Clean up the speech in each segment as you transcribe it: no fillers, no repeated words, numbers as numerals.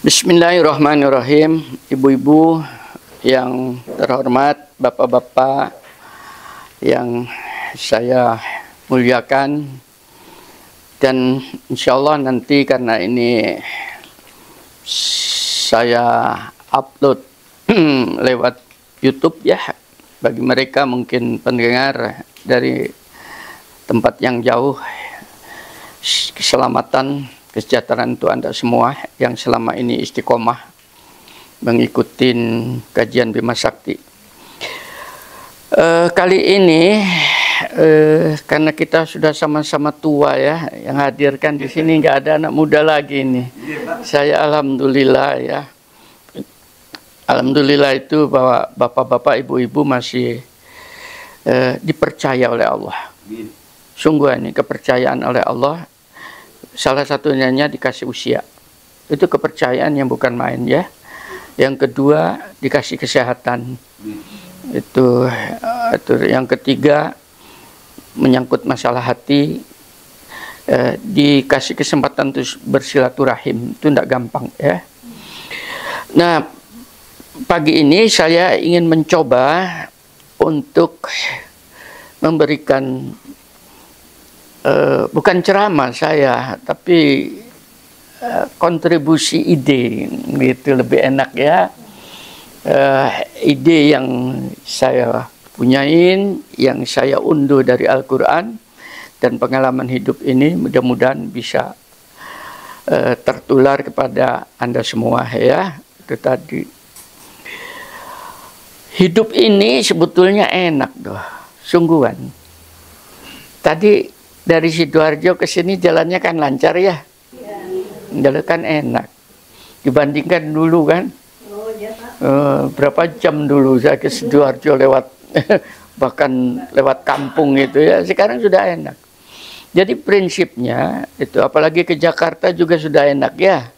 Bismillahirrahmanirrahim. Ibu-ibu yang terhormat, bapak-bapak yang saya muliakan, dan insya Allah nanti karena ini saya upload lewat YouTube ya, bagi mereka mungkin pendengar dari tempat yang jauh, keselamatan, kesejahteraan untuk Anda semua yang selama ini istiqomah mengikuti kajian Bima Sakti. Kali ini karena kita sudah sama-sama tua ya, yang hadirkan di sini nggak ada anak muda lagi nih. Saya alhamdulillah ya, alhamdulillah itu bahwa bapak-bapak, ibu-ibu masih dipercaya oleh Allah. Sungguh ini kepercayaan oleh Allah. Salah satunya dikasih usia. Itu kepercayaan yang bukan main ya. Yang kedua dikasih kesehatan. Itu yang ketiga menyangkut masalah hati, dikasih kesempatan untuk bersilaturahim. Itu tidak gampang ya. Nah, pagi ini saya ingin mencoba untuk memberikan bukan ceramah saya, tapi kontribusi ide, gitu lebih enak ya. Ide yang saya punyain, yang saya unduh dari Al-Quran dan pengalaman hidup ini mudah-mudahan bisa tertular kepada Anda semua ya. Itu tadi. Hidup ini sebetulnya enak doh, sungguhan. Tadi dari Sidoarjo ke sini jalannya kan lancar ya, jalan kan enak. Dibandingkan dulu kan, berapa jam dulu saya ke Sidoarjo lewat bahkan lewat kampung itu ya. Sekarang sudah enak. Jadi prinsipnya itu, apalagi ke Jakarta juga sudah enak ya.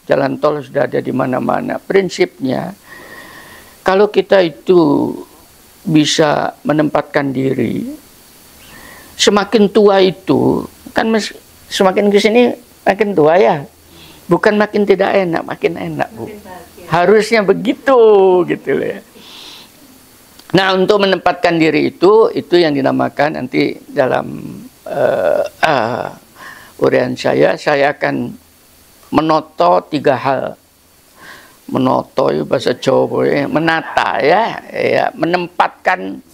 Jalan tol sudah ada di mana-mana. Prinsipnya kalau kita itu bisa menempatkan diri. Semakin tua itu kan semakin ke sini makin tua ya, bukan makin tidak enak, makin enak Bu. Harusnya begitu gitu ya. Nah, untuk menempatkan diri itu yang dinamakan nanti dalam uraian saya akan menoto 3 hal. Menoto itu bahasa Jawa ya, menata ya, menempatkan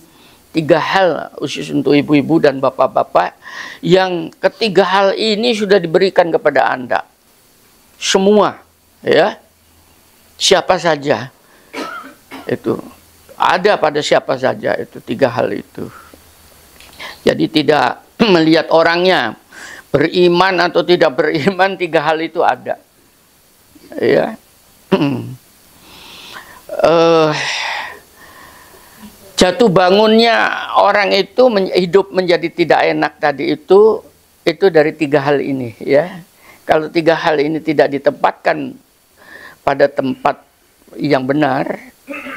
3 hal khusus untuk ibu-ibu dan bapak-bapak, yang ketiga hal ini sudah diberikan kepada Anda semua ya, siapa saja itu ada pada siapa saja itu 3 hal itu. Jadi tidak melihat orangnya beriman atau tidak beriman, 3 hal itu ada ya. Jatuh bangunnya orang itu hidup menjadi tidak enak tadi itu dari 3 hal ini ya. Kalau 3 hal ini tidak ditempatkan pada tempat yang benar,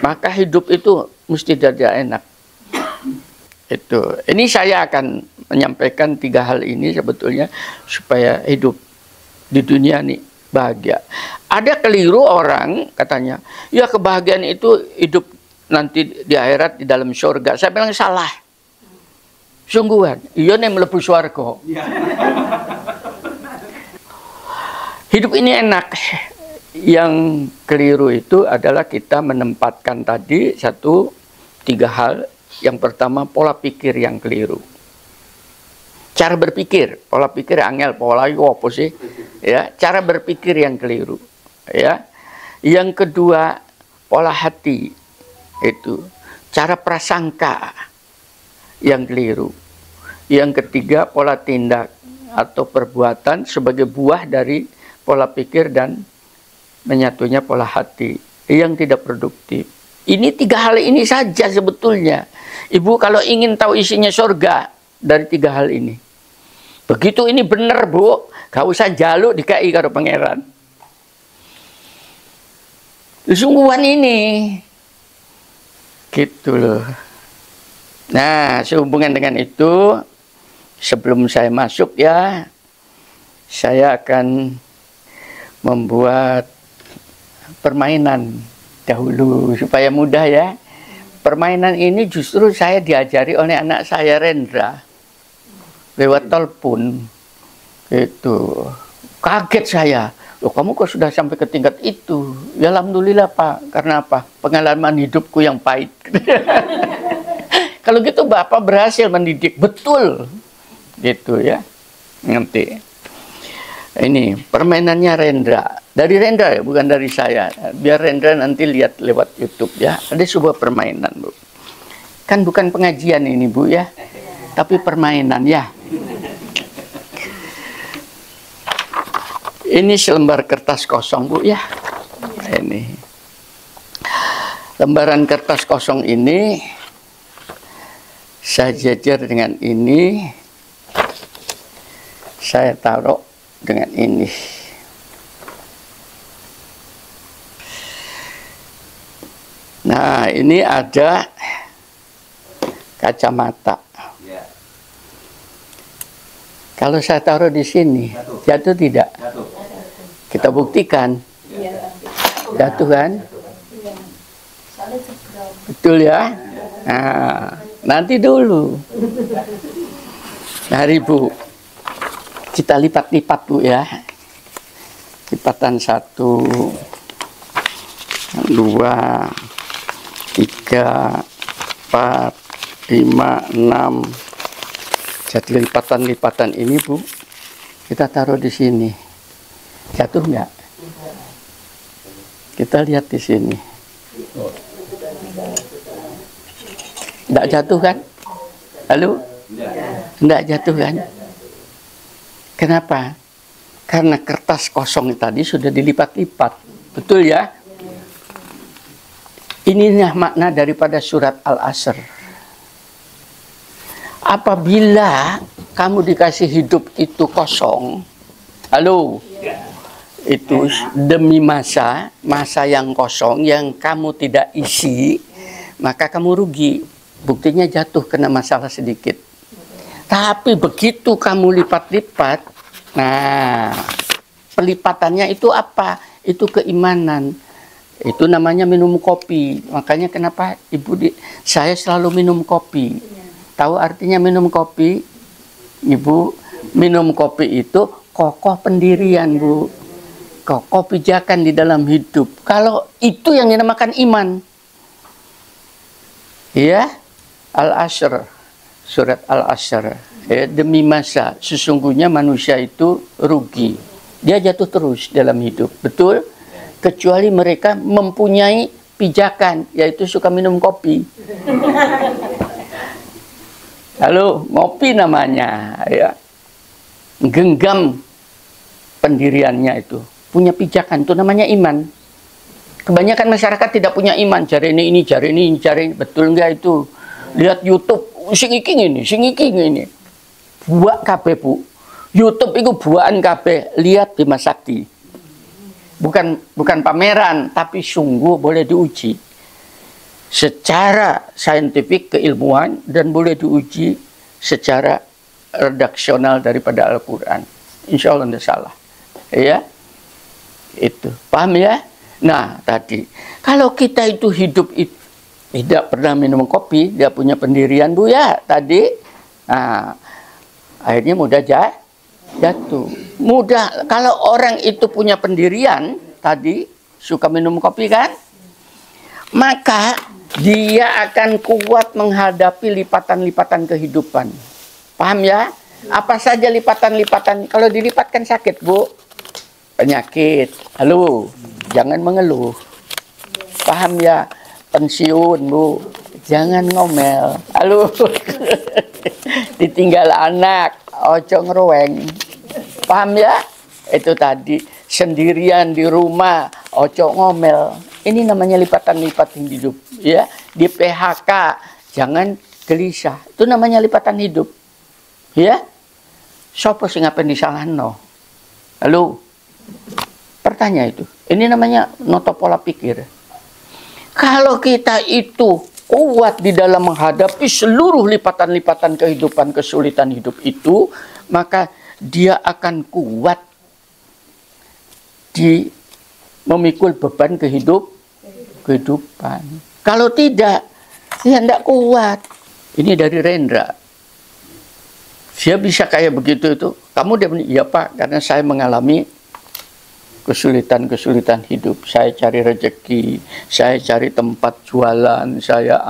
maka hidup itu mesti tidak enak. Itu. Ini saya akan menyampaikan 3 hal ini sebetulnya supaya hidup di dunia ini bahagia. Ada keliru orang katanya, ya kebahagiaan itu hidup nanti di akhirat di dalam surga. Saya bilang salah. Sungguhan, iya nih mlebu swarga. Hidup ini enak. Yang keliru itu adalah kita menempatkan tadi 3 hal. Yang pertama, pola pikir yang keliru. Cara berpikir, pola pikir angel, pola itu apa sih? Ya, cara berpikir yang keliru. Ya. Yang kedua, pola hati. Itu cara prasangka yang keliru. Yang ketiga, pola tindak atau perbuatan sebagai buah dari pola pikir dan menyatunya pola hati yang tidak produktif. Ini 3 hal ini saja sebetulnya. Ibu kalau ingin tahu isinya surga dari 3 hal ini. Begitu ini benar Bu, gak usah jaluk dikai karo pangeran. Sungguhan ini. Gitu loh. Nah, sehubungan dengan itu, sebelum saya masuk ya, saya akan membuat permainan dahulu supaya mudah ya. Permainan ini justru saya diajari oleh anak saya Rendra lewat telepon. Itu kaget saya. Loh, kamu kok sudah sampai ke tingkat itu? Ya alhamdulillah Pak. Karena apa? Pengalaman hidupku yang pahit. Kalau gitu Bapak berhasil mendidik betul. Gitu ya. Ngerti. Ini permainannya Rendra. Dari Rendra ya, bukan dari saya. Biar Rendra nanti lihat lewat YouTube ya. Ada sebuah permainan, Bu. Kan bukan pengajian ini, Bu ya. Tapi permainan ya. Ini selembar kertas kosong, Bu ya. Ini. Lembaran kertas kosong ini saya jejer dengan ini. Saya taruh dengan ini. Nah, ini ada kacamata. Kalau saya taruh di sini, jatuh tidak? Kita buktikan. Jatuh kan? Betul ya? Nah, nanti dulu. Mari Bu. Kita lipat-lipat Bu ya. Lipatan 1, 2, 3, 4, 5, 6. Jadi lipatan-lipatan ini Bu, kita taruh di sini. Jatuh nggak? Kita lihat di sini. Nggak jatuh kan? Halo? Nggak jatuh kan? Kenapa? Karena kertas kosong tadi sudah dilipat-lipat. Betul ya? Inilah makna daripada surat Al-Asr. Apabila kamu dikasih hidup itu kosong, halo, itu demi masa yang kosong, yang kamu tidak isi, maka kamu rugi. Buktinya jatuh kena masalah sedikit. Tapi begitu kamu lipat-lipat, nah, pelipatannya itu apa? Itu keimanan. Itu namanya minum kopi. Makanya kenapa saya selalu minum kopi. Tahu artinya minum kopi? Ibu, minum kopi itu kokoh pendirian, Bu. Kokoh pijakan di dalam hidup. Kalau itu yang dinamakan iman. Ya, Al-Asr. Surat Al-Asr. Ya, demi masa, sesungguhnya manusia itu rugi. Dia jatuh terus dalam hidup. Betul? Kecuali mereka mempunyai pijakan, yaitu suka minum kopi. Halo, ngopi namanya, ya. Genggam pendiriannya itu, punya pijakan, itu namanya iman. Kebanyakan masyarakat tidak punya iman, cari ini, cari ini, cari, betul enggak itu? Lihat YouTube, sing iki ini. Buat kabeh, Bu. YouTube itu buaan kabeh, lihat Bima Sakti. Bukan pameran, tapi sungguh boleh diuji secara saintifik, keilmuan, dan boleh diuji secara redaksional daripada Al-Quran. Insya Allah tidak salah. Ya, itu paham ya. Nah, tadi kalau kita itu hidup itu tidak pernah minum kopi, dia punya pendirian, Bu ya tadi. Nah, akhirnya mudah jatuh. Mudah. Kalau orang itu punya pendirian tadi, suka minum kopi kan, maka dia akan kuat menghadapi lipatan-lipatan kehidupan. Paham ya? Apa saja lipatan-lipatan? Kalau dilipatkan sakit, Bu. Penyakit. Halo, jangan mengeluh. Paham ya? Pensiun, Bu. Jangan ngomel. Halo. Ditinggal anak, ojo ngeruweng. Paham ya? Itu tadi, sendirian di rumah, ojo ngomel. Ini namanya lipatan-lipatan hidup, ya. Di PHK, jangan gelisah. Itu namanya lipatan hidup. Ya. Sopo sing ngapain disalahno? Halo. Pertanyaan itu. Ini namanya noto pola pikir. Kalau kita itu kuat di dalam menghadapi seluruh lipatan-lipatan kehidupan, kesulitan hidup itu, maka dia akan kuat di memikul beban kehidupan. Kalau tidak, ya tidak kuat. Ini dari Rendra. Dia bisa kayak begitu itu. Kamu dia bilang, iya Pak, karena saya mengalami kesulitan hidup. Saya cari rezeki, saya cari tempat jualan, saya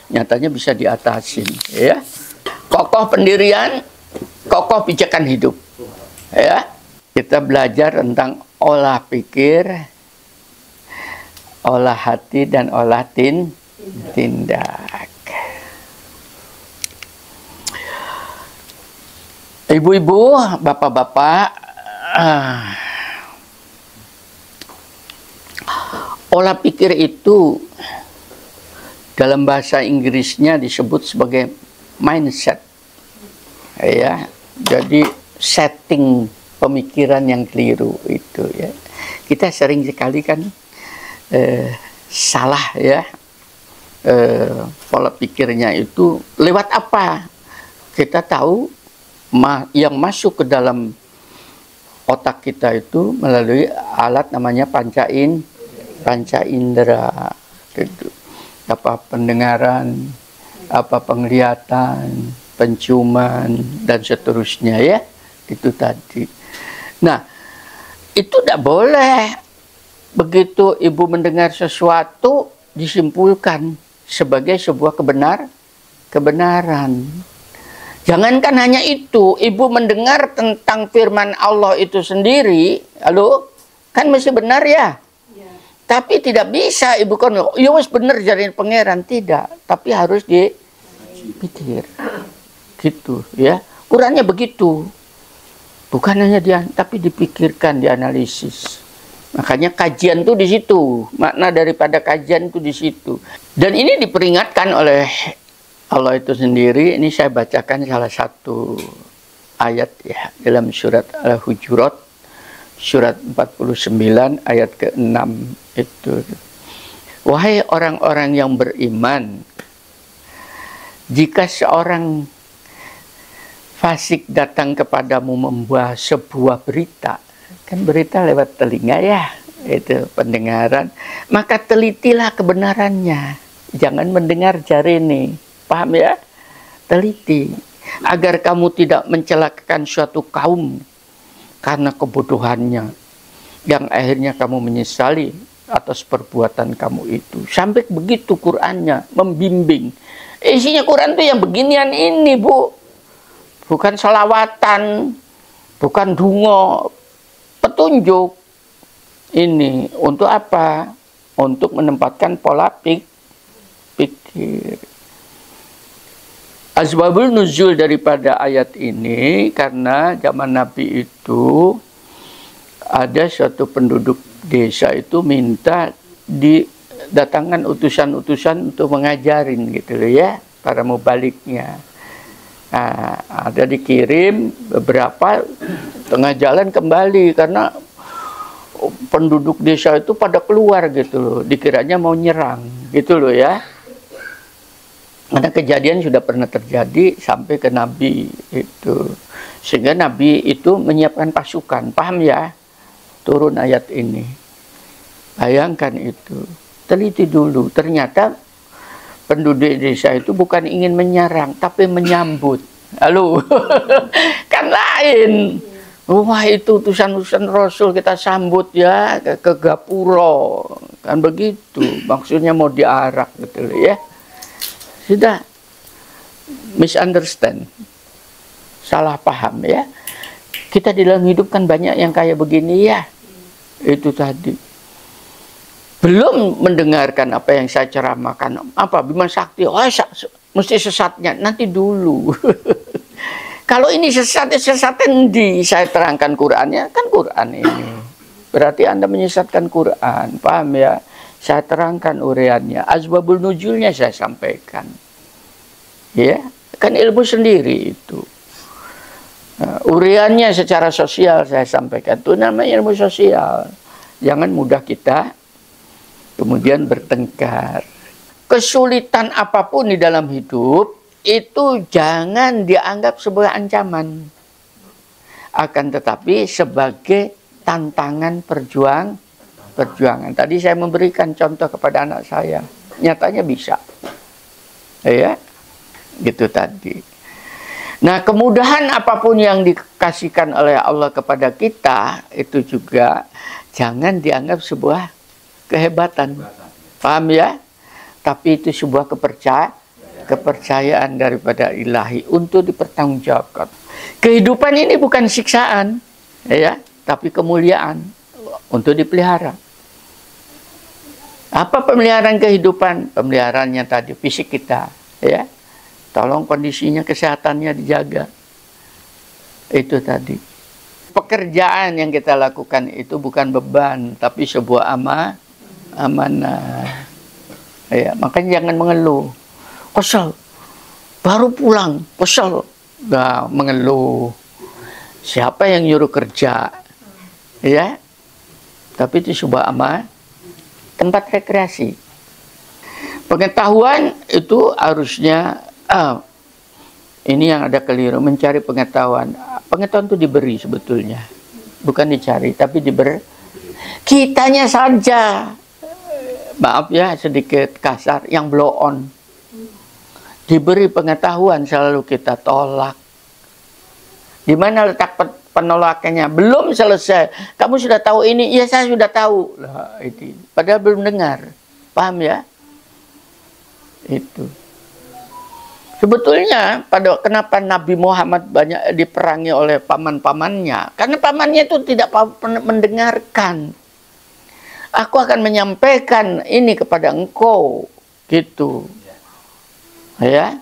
nyatanya bisa diatasin. Ya, kokoh pendirian, kokoh pijakan hidup. Ya, kita belajar tentang olah pikir, olah hati, dan olah tindak. Ibu-ibu, bapak-bapak, olah pikir itu dalam bahasa Inggrisnya disebut sebagai mindset. Ya, jadi setting pemikiran yang keliru itu ya. Kita sering sekali kan salah ya, pola pikirnya itu lewat apa? Kita tahu yang masuk ke dalam otak kita itu melalui alat namanya panca indera, gitu. Apa pendengaran, apa penglihatan, penciuman, dan seterusnya ya, itu tadi. Nah, itu tidak boleh begitu ibu mendengar sesuatu disimpulkan sebagai sebuah kebenaran. Jangankan hanya itu, ibu mendengar tentang firman Allah itu sendiri, halo, kan mesti benar ya? Ya. Tapi tidak bisa ibu kan, ya wis benar jadi pangeran, tidak. Tapi harus dipikir, gitu ya. Qurannya begitu, bukan hanya tapi dipikirkan, dianalisis. Makanya kajian tuh di situ, makna daripada kajian itu di situ. Dan ini diperingatkan oleh Allah itu sendiri. Ini saya bacakan salah satu ayat ya dalam surat Al-Hujurat, surat 49 ayat ke-6 itu. Wahai orang-orang yang beriman, jika seorang fasik datang kepadamu membawa sebuah berita, kan berita lewat telinga ya, itu pendengaran, maka telitilah kebenarannya, jangan mendengar jari ini. Paham ya? Teliti. Agar kamu tidak mencelakakan suatu kaum karena kebodohannya, yang akhirnya kamu menyesali atas perbuatan kamu itu. Sampai begitu Qur'annya, membimbing. Isinya Qur'an itu yang beginian ini, Bu. Bukan selawatan, bukan dungo, petunjuk. Ini untuk apa? Untuk menempatkan pola pikir. Asbabul nuzul daripada ayat ini, karena zaman Nabi itu ada suatu penduduk desa itu minta didatangkan utusan-utusan untuk mengajarin gitu loh ya, para mubaliknya. Nah, ada dikirim beberapa, tengah jalan kembali karena penduduk desa itu pada keluar gitu loh, dikiranya mau nyerang gitu loh ya. Karena kejadian sudah pernah terjadi sampai ke Nabi itu, sehingga Nabi itu menyiapkan pasukan. Paham ya? Turun ayat ini. Bayangkan itu. Teliti dulu. Ternyata penduduk desa itu bukan ingin menyerang, tapi menyambut. Halo, kan lain. Wah, itu utusan-utusan Rasul kita sambut ya ke Gapuro, kan begitu. Maksudnya mau diarak gitu ya. Sudah misunderstand, salah paham ya. Kita di dalam hidup kan banyak yang kayak begini ya. Itu tadi. Belum mendengarkan apa yang saya ceramahkan. Apa Bima Sakti? Oh, mesti sesatnya. Nanti dulu. Kalau ini sesat endi? Saya terangkan Qurannya. Kan Quran ini. Berarti Anda menyesatkan Quran. Paham ya? Saya terangkan ureannya. Asbabul nuzulnya saya sampaikan. Ya, kan ilmu sendiri itu. Ureannya secara sosial saya sampaikan. Itu namanya ilmu sosial. Jangan mudah kita kemudian bertengkar. Kesulitan apapun di dalam hidup itu jangan dianggap sebagai ancaman. Akan tetapi sebagai tantangan perjuangan. Tadi saya memberikan contoh kepada anak saya, nyatanya bisa, ya, gitu tadi. Nah, kemudahan apapun yang dikasihkan oleh Allah kepada kita itu juga jangan dianggap sebuah kehebatan, paham ya? Tapi itu sebuah kepercayaan daripada ilahi untuk dipertanggungjawabkan. Kehidupan ini bukan siksaan, ya, tapi kemuliaan untuk dipelihara. Apa pemeliharaan kehidupan? Pemeliharaannya tadi fisik kita, ya. Tolong kondisinya, kesehatannya dijaga. Itu tadi. Pekerjaan yang kita lakukan itu bukan beban, tapi sebuah amanah. Ya, makanya jangan mengeluh. Kesel. Baru pulang, kesel. Nah, mengeluh. Siapa yang nyuruh kerja? Ya. Tapi itu sebuah tempat rekreasi. Pengetahuan itu harusnya ini yang ada keliru, mencari pengetahuan. Pengetahuan itu diberi sebetulnya, bukan dicari, tapi diberi. Kitanya saja, maaf ya sedikit kasar, yang blow on. Diberi pengetahuan selalu kita tolak. Di mana letak penolakannya? Belum selesai. Kamu sudah tahu ini? Iya, saya sudah tahu. Lah, itu. Padahal belum dengar. Paham ya? Itu. Sebetulnya kenapa Nabi Muhammad banyak diperangi oleh paman-pamannya? Karena pamannya itu tidak mendengarkan. Aku akan menyampaikan ini kepada engkau, gitu. Ya.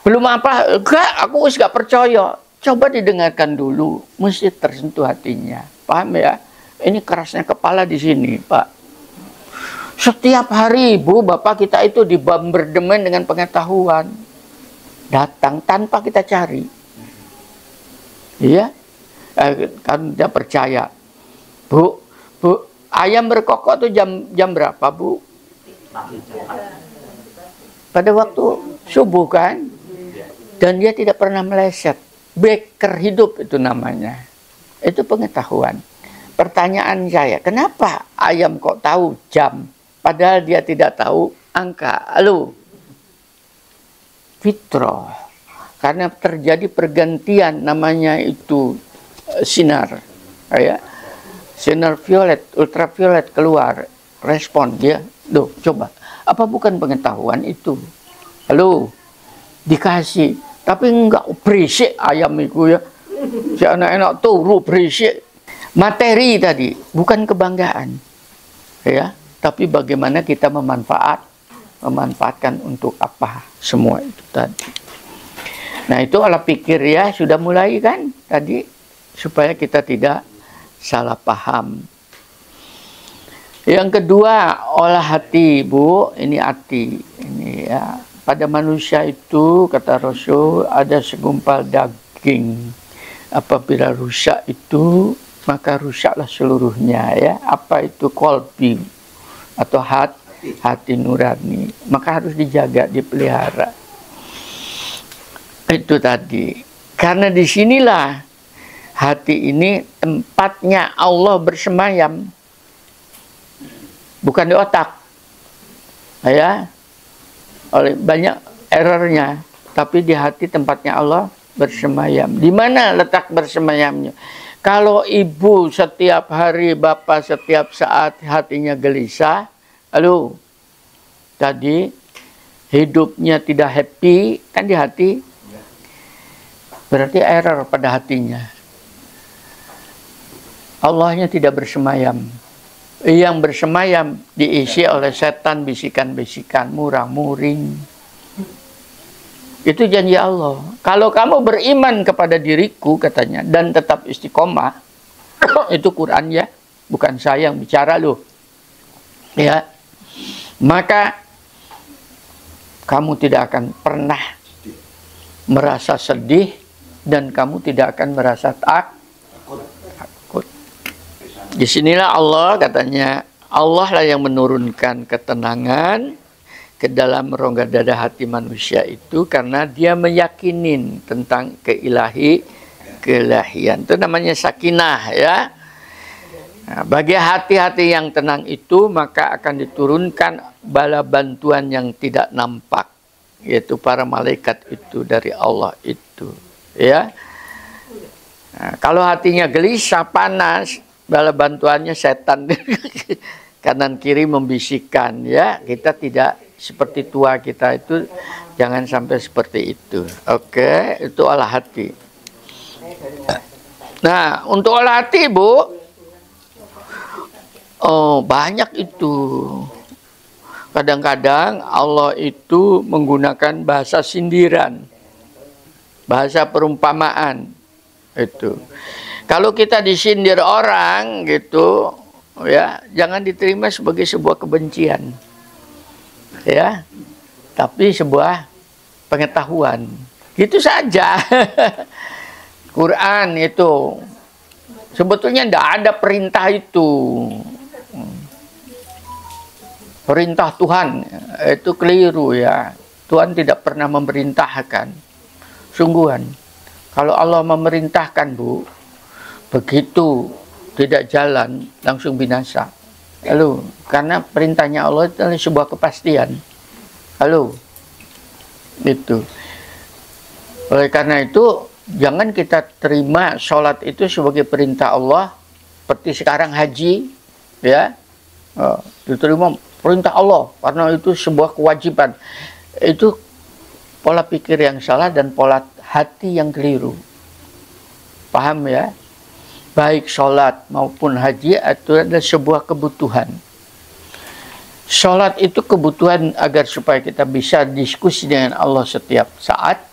Belum apa? Enggak, aku nggak percaya. Coba didengarkan dulu, mesti tersentuh hatinya. Paham ya? Ini kerasnya kepala di sini, Pak. Setiap hari, Bu, Bapak kita itu dibombardemen dengan pengetahuan. Datang tanpa kita cari. Iya? Kan dia percaya. Bu, ayam berkokok tuh jam berapa, Bu? Pada waktu subuh kan? Dan dia tidak pernah meleset. Beker hidup itu namanya. Itu pengetahuan. Pertanyaan saya, kenapa ayam kok tahu jam? Padahal dia tidak tahu angka. Halo? Fitrah. Karena terjadi pergantian, namanya itu sinar. Ya. Sinar violet, ultraviolet keluar. Respon dia. Duh, coba. Apa bukan pengetahuan itu? Halo? Dikasih. Tapi enggak berisik ayam itu ya. Si anak-anak turu berisik. Materi tadi bukan kebanggaan. Ya, tapi bagaimana kita memanfaatkan untuk apa semua itu tadi. Nah, itu olah pikir ya sudah mulai kan tadi supaya kita tidak salah paham. Yang kedua, olah hati, Bu. Ini hati. Ini ya. Pada manusia itu, kata Rasul, ada segumpal daging. Apabila rusak itu, maka rusaklah seluruhnya ya. Apa itu? Kolbi atau hati nurani. Maka harus dijaga, dipelihara. Itu tadi. Karena disinilah hati ini tempatnya Allah bersemayam. Bukan di otak. Ya. Oleh banyak errornya, tapi di hati tempatnya Allah bersemayam. Di mana letak bersemayamnya? Kalau ibu setiap hari, bapak setiap saat hatinya gelisah, halo, tadi hidupnya tidak happy, kan di hati, berarti error pada hatinya. Allahnya tidak bersemayam. Yang bersemayam diisi oleh setan, bisikan-bisikan, murang-muring. Itu janji Allah. Kalau kamu beriman kepada diriku, katanya, dan tetap istiqomah, itu Quran ya, bukan saya yang bicara loh. Ya, maka kamu tidak akan pernah merasa sedih dan kamu tidak akan merasa takut. Disinilah Allah katanya, Allah lah yang menurunkan ketenangan ke dalam rongga dada hati manusia itu karena dia meyakinin tentang keilahian. Itu namanya sakinah ya. Nah, bagi hati-hati yang tenang itu, maka akan diturunkan bala bantuan yang tidak nampak, yaitu para malaikat itu dari Allah itu, ya. Nah, kalau hatinya gelisah, panas, bala bantuannya setan kanan kiri membisikkan, ya. Kita tidak seperti tua kita itu, jangan sampai seperti itu. Oke, itu olah hati. Nah, untuk olah hati, Bu, banyak itu. Kadang-kadang Allah itu menggunakan bahasa sindiran, bahasa perumpamaan itu. Kalau kita disindir orang gitu, ya, jangan diterima sebagai sebuah kebencian, ya, tapi sebuah pengetahuan. Gitu saja. Quran itu sebetulnya tidak ada perintah itu. Perintah Tuhan itu keliru, ya. Tuhan tidak pernah memerintahkan. Sungguhan. Kalau Allah memerintahkan, Bu, begitu tidak jalan langsung binasa. Halo, karena perintahnya Allah itu adalah sebuah kepastian. Halo. Itu. Oleh karena itu, jangan kita terima sholat itu sebagai perintah Allah, seperti sekarang haji, ya, diterima perintah Allah karena itu sebuah kewajiban. Itu pola pikir yang salah dan pola hati yang keliru. Paham, ya? Baik sholat maupun haji itu adalah sebuah kebutuhan. Sholat itu kebutuhan agar supaya kita bisa diskusi dengan Allah setiap saat.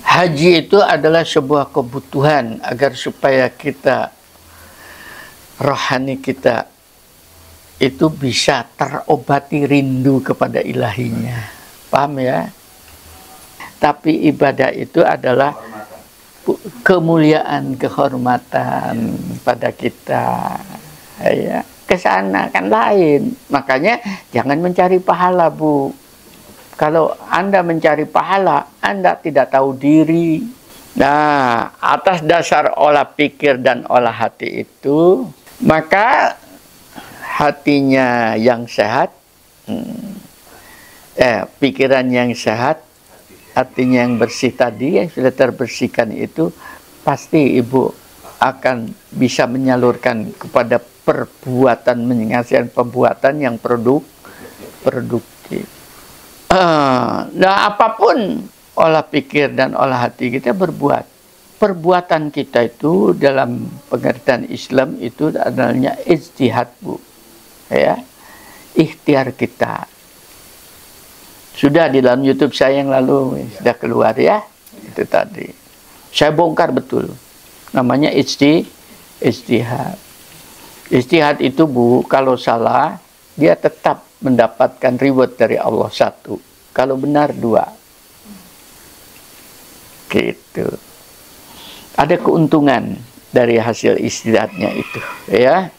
Haji itu adalah sebuah kebutuhan agar supaya kita, rohani kita itu bisa terobati rindu kepada ilahinya. Paham, ya? Tapi ibadah itu adalah kemuliaan, kehormatan pada kita, ya. Kesana kan lain. Makanya jangan mencari pahala, Bu. Kalau Anda mencari pahala, Anda tidak tahu diri. Nah, atas dasar olah pikir dan olah hati itu, maka hatinya yang sehat, pikiran yang sehat, hatinya yang bersih tadi, yang sudah terbersihkan itu, pasti Ibu akan bisa menyalurkan kepada perbuatan, menghasilkan perbuatan yang produktif. Nah, apapun olah pikir dan olah hati kita berbuat. Perbuatan kita itu dalam pengertian Islam itu adanya ijtihad, Bu. Ya, ikhtiar kita. Sudah di dalam YouTube saya yang lalu sudah keluar, ya. Itu tadi. Saya bongkar betul. Namanya ijtihad. Ijtihad itu, Bu, kalau salah dia tetap mendapatkan reward dari Allah 1. Kalau benar 2. Gitu. Ada keuntungan dari hasil ijtihadnya itu, ya.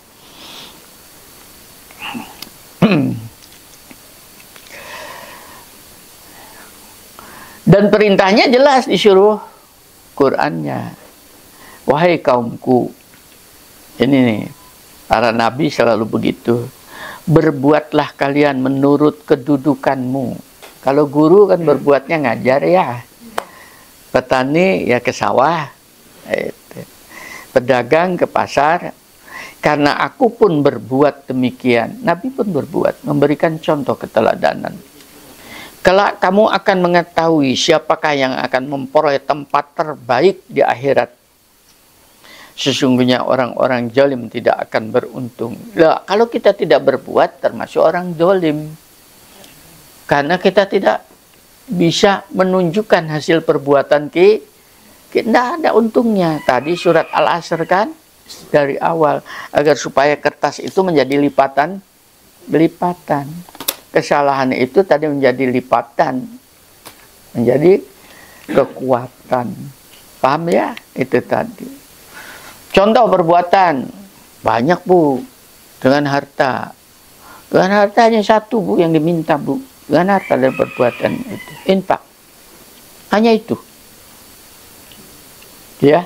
Dan perintahnya jelas disuruh Qur'annya. Wahai kaumku. Ini nih, para nabi selalu begitu. Berbuatlah kalian menurut kedudukanmu. Kalau guru kan berbuatnya ngajar, ya. Petani ya ke sawah. Pedagang ke pasar. Karena aku pun berbuat demikian. Nabi pun berbuat, memberikan contoh keteladanan. Kelak kamu akan mengetahui siapakah yang akan memperoleh tempat terbaik di akhirat. Sesungguhnya orang-orang zalim tidak akan beruntung. Lah, kalau kita tidak berbuat termasuk orang zalim. Karena kita tidak bisa menunjukkan hasil perbuatan kita, tidak ada untungnya. Tadi surat Al-Asr kan dari awal agar supaya kertas itu menjadi lipatan. Kesalahan itu tadi menjadi lipatan, menjadi kekuatan. Paham, ya? Itu tadi. Contoh perbuatan banyak, Bu, dengan harta. Dengan harta hanya 1, Bu, yang diminta, Bu. Dengan harta dan perbuatan itu infak. Hanya itu, ya,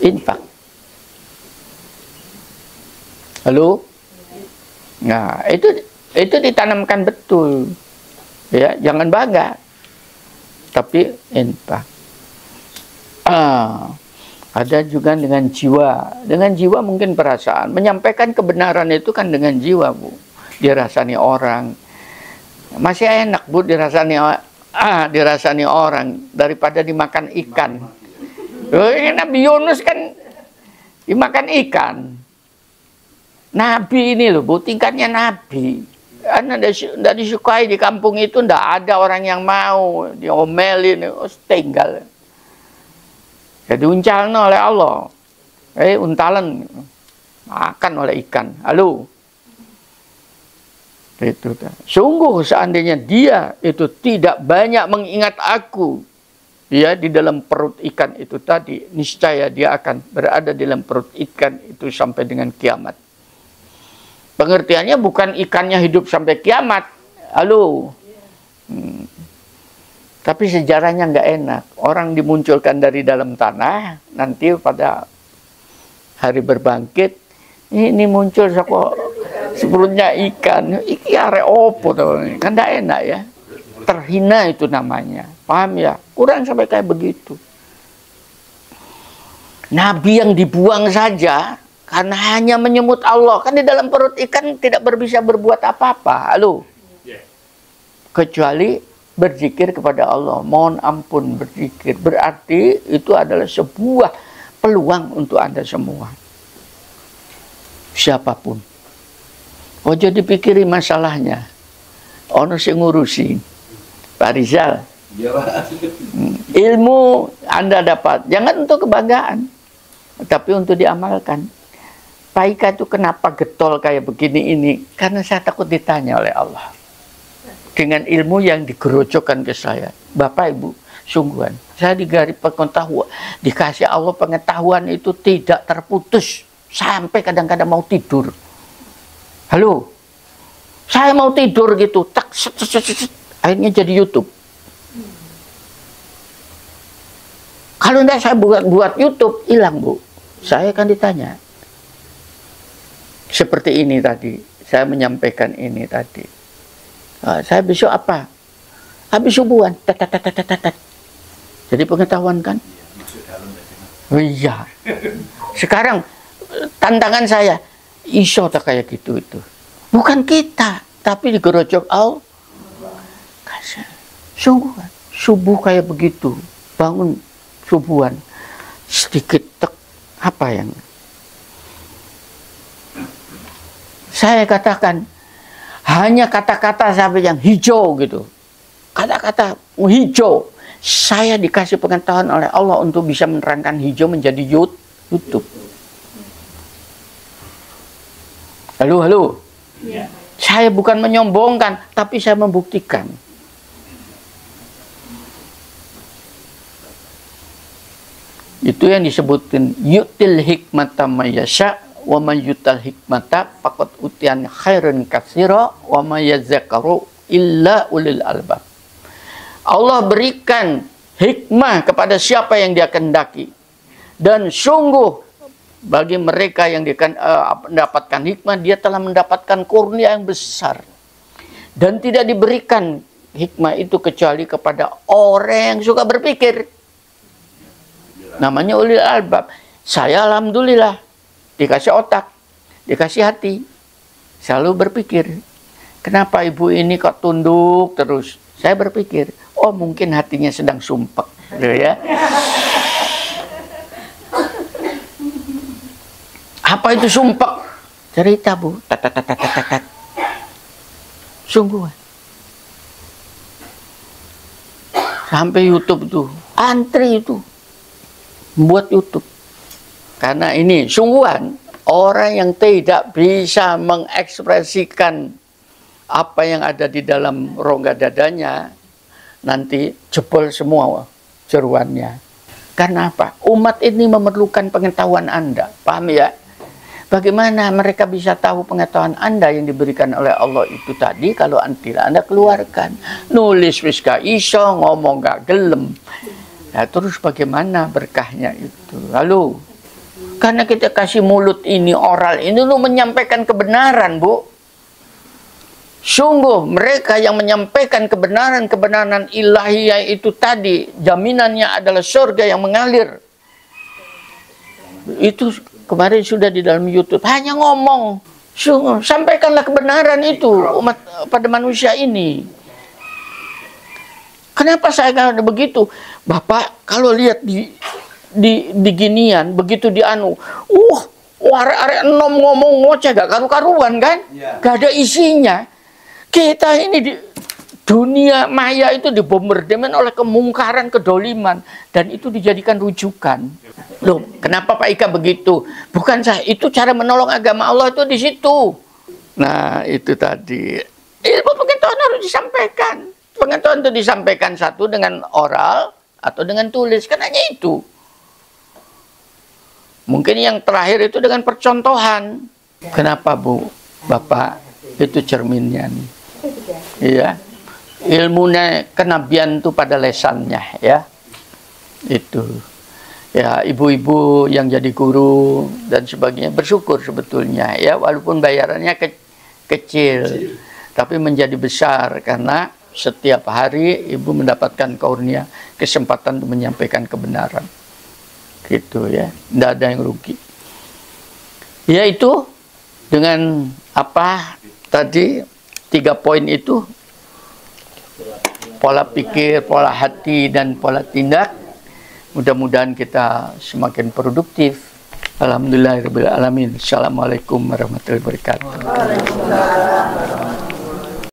infak. Halo? Nah, itu ditanamkan betul. Ya, jangan bangga. Tapi infak. Ada juga dengan jiwa. Dengan jiwa mungkin perasaan. Menyampaikan kebenaran itu kan dengan jiwa, Bu. Dirasani orang. Masih enak, Bu, dirasani orang daripada dimakan ikan. Nabi Yunus kan dimakan ikan. Nabi ini loh, Bu, tingkatnya Nabi. Karena tidak disukai di kampung itu, tidak ada orang yang mau diomelin, tinggal. Jadi uncalno oleh Allah. Untalan makan oleh ikan. Halo. Itu. Sungguh seandainya dia itu tidak banyak mengingat aku, dia di dalam perut ikan itu tadi, niscaya dia akan berada di dalam perut ikan itu sampai dengan kiamat. Pengertiannya bukan ikannya hidup sampai kiamat. Halo. Tapi sejarahnya nggak enak. Orang dimunculkan dari dalam tanah, nanti pada hari berbangkit, ini muncul seperutnya ikan. Iki arek opo tuh. Kan nggak enak ya. Terhina itu namanya. Paham ya? Kurang sampai kayak begitu. Nabi yang dibuang saja karena hanya menyebut Allah. Kan di dalam perut ikan tidak bisa berbuat apa-apa. Halo. Kecuali berzikir kepada Allah. Mohon ampun berzikir. Berarti itu adalah sebuah peluang untuk Anda semua. Siapapun. Ojo dipikiri masalahnya. Ono sing ngurusi. Pak Rizal. Ilmu Anda dapat. Jangan untuk kebanggaan. Tapi untuk diamalkan. Pak Ika itu kenapa getol kayak begini ini? Karena saya takut ditanya oleh Allah. Dengan ilmu yang digerojokkan ke saya. Bapak Ibu, sungguhan. Saya digari pengetahuan. Dikasih Allah pengetahuan itu tidak terputus. Sampai kadang-kadang mau tidur. Halo? Saya mau tidur gitu. Tak, akhirnya jadi YouTube. Kalau tidak saya buat YouTube, hilang, Bu. Saya akan ditanya. Seperti ini tadi, saya menyampaikan ini tadi. Saya besok apa? Habis subuhan. Jadi pengetahuan kan? Oh iya. Sekarang tantangan saya, iso tak kayak gitu itu. Bukan kita, tapi digerojok Allah. Sungguh kan? Subuh kayak begitu, bangun subuhan, sedikit tek, apa yang saya katakan, hanya kata-kata sampai yang hijau gitu. Kata-kata hijau. Saya dikasih pengetahuan oleh Allah untuk bisa menerangkan hijau menjadi YouTube. Halo. Ya. Saya bukan menyombongkan, tapi saya membuktikan. Itu yang disebutin yutil hikmata mayasya wa man yutal hikmata faqad utiyan khairan katsira wa may yadzakaru illa ulil albab. Allah berikan hikmah kepada siapa yang Dia kehendaki. Dan sungguh bagi mereka yang mendapatkan hikmah, dia telah mendapatkan kurnia yang besar. Dan tidak diberikan hikmah itu kecuali kepada orang yang suka berpikir. Namanya ulil albab. Saya alhamdulillah dikasih otak, dikasih hati, selalu berpikir. Kenapa ibu ini kok tunduk terus? Saya berpikir, oh mungkin hatinya sedang sumpek, gitu ya. Apa itu sumpek? Cerita, Bu. Tat. Sungguh. Sampai YouTube tuh, antri itu buat YouTube. Karena ini sungguhan, orang yang tidak bisa mengekspresikan apa yang ada di dalam rongga dadanya, nanti jebol semua jeruannya. Karena apa? Umat ini memerlukan pengetahuan Anda. Paham ya? Bagaimana mereka bisa tahu pengetahuan Anda yang diberikan oleh Allah itu tadi kalau tidak Anda keluarkan? Nulis wis gak iso, ngomong gak gelem. Nah, terus bagaimana berkahnya itu? Lalu Karena kita kasih mulut ini, oral ini untuk menyampaikan kebenaran, Bu. Sungguh mereka yang menyampaikan kebenaran-kebenaran ilahiyah itu tadi, jaminannya adalah surga yang mengalir. Itu kemarin sudah di dalam YouTube, hanya ngomong. Sungguh, sampaikanlah kebenaran itu umat pada manusia ini. Kenapa saya kata begitu? Bapak kalau lihat di ginian, begitu dianu, arek-arek enom ngomong ngoceh gak karu-karuan kan? Gak ada isinya. Kita ini di dunia maya itu dibombardemen oleh kemungkaran, kedoliman, dan itu dijadikan rujukan. Loh, kenapa Pak Ika begitu? Bukan saya, itu cara menolong agama Allah itu di situ. Nah, itu tadi. Ilmu pengetahuan harus disampaikan. Pengetahuan itu disampaikan satu dengan oral atau dengan tulis, kan hanya itu. Mungkin yang terakhir itu dengan percontohan. Kenapa Bu, Bapak? Itu cerminnya nih. Iya. Ilmunya kenabian itu pada lesannya ya. Itu. Ya, ibu-ibu yang jadi guru dan sebagainya bersyukur sebetulnya ya, walaupun bayarannya kecil, tapi menjadi besar karena setiap hari ibu mendapatkan karunia kesempatan untuk menyampaikan kebenaran. Gitu ya. Tidak ada yang rugi. Ya itu dengan apa tadi 3 poin itu, pola pikir, pola hati, dan pola tindak. Mudah-mudahan kita semakin produktif. Alhamdulillahirabbil alamin. Assalamualaikum warahmatullahi wabarakatuh.